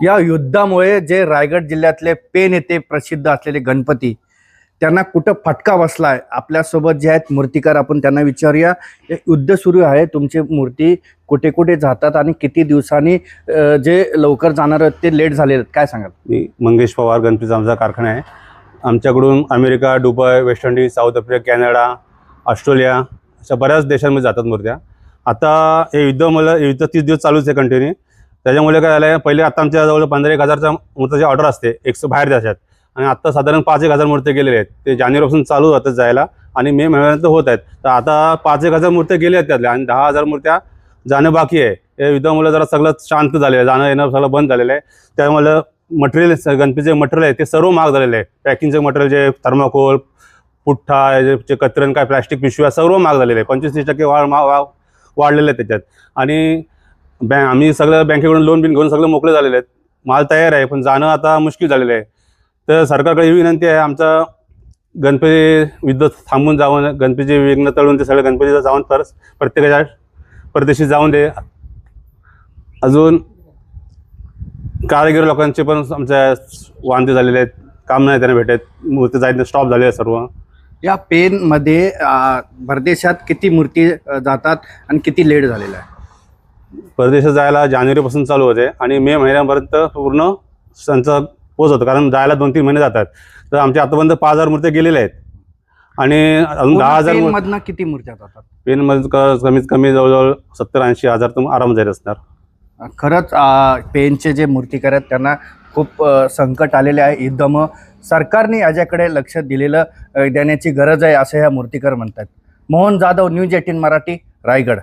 या युद्धामुळे जे रायगड जिल्ह्यातले पेन येथे प्रसिद्ध असलेले गणपती त्यांना कुठं फटका बसलाय, आपल्यासोबत जे आहेत मूर्तिकार आपण त्यांना विचारूया. हे युद्ध सुरू आहे, तुमची मूर्ती कुठे कुठे जातात आणि किती दिवसांनी जे लवकर जाणार आहेत ते लेट झाले काय सांगाल? मी मंगेश पवार, गणपतीचा आमचा कारखाना आहे. आमच्याकडून America, Dubai, West Indies, south Africa, Canada, Australia अशा बऱ्याच देशांमध्ये जातात मूर्त्या. आता हे युद्ध 30 दिवस चालूच आहे कंटिन्यू. त्याच्यामुळे काय झालं आहे, पहिले आता आमच्या जवळ 15-1 हजारच्या मूर्तीची ऑर्डर असते बाहेर देशात, आणि आत्ता साधारण 5-1 हजार मूर्ती गेलेले आहेत. ते जानेवारीपासून चालू होतात जायला आणि मे महिन्यापर्यंत होत आहेत. तर आता 5-1 हजार मूर्त्या गेल्या आहेत त्यातल्या, आणि 10 हजार मूर्त्या जाणं बाकी आहे. या युद्धामुळे जरा सगळं शांत झालेलं आहे, जाणं येणं सगळं बंद झालेलं आहे. त्यामुळे मटेरियल, गणपतीचे मटेरियल आहे ते सर्व महाग झालेलं आहे. पॅकिंगचे मटेरियल, जे थर्माकोल, पुठ्ठा, जे कतरण, काय प्लॅस्टिक पिशव्या, सर्व महाग झालेले आहे. 25-30% वाढलेले आहेत त्याच्यात. आणि आम्ही सगळं बँकेकडून लोन बिन घेऊन सगळं मोकळे झालेले आहेत. माल तयार आहे, पण जाणं आता मुश्किल झालेलं आहे. तर सरकारकडे ही विनंती आहे, आमचा गणपती युद्ध थांबून जावं, गणपतीचे विघ्न तळून ते सगळं गणपतीचं जाऊन प्रत्येकाच्या परदेशी जाऊन दे. अजून कारागीर लोकांचे पण आमच्या वांदे झालेले आहेत, काम नाही त्यांना भेटत, मूर्ती जायचं स्टॉप झाले आहे सर्व. या पेनमध्ये परदेशात किती मूर्ती जातात आणि किती लेट झालेला आहे? परदेशात जायला जानेवारीपासून चालू होते आणि मे महिन्यापर्यंत पूर्ण त्यांचं पोच होतं, कारण जायला 2-3 महिने जातात. तर आमच्या आतापर्यंत 5,000 मूर्त्या गेलेल्या आहेत आणि अजून 10,000 मधनं किती मूर्त्या जातात? पेनमध्ये कमीत कमी जवळजवळ 70-80 हजार तर आराम जाईल असणार. खरंच पेनचे जे मूर्तिकार आहेत त्यांना खूप संकट आलेले आहे युद्धामुळं. सरकारने याच्याकडे लक्ष देण्याची गरज आहे असं ह्या मूर्तिकार म्हणतात. मोहन जाधव, न्यूज 18 मराठी, रायगड.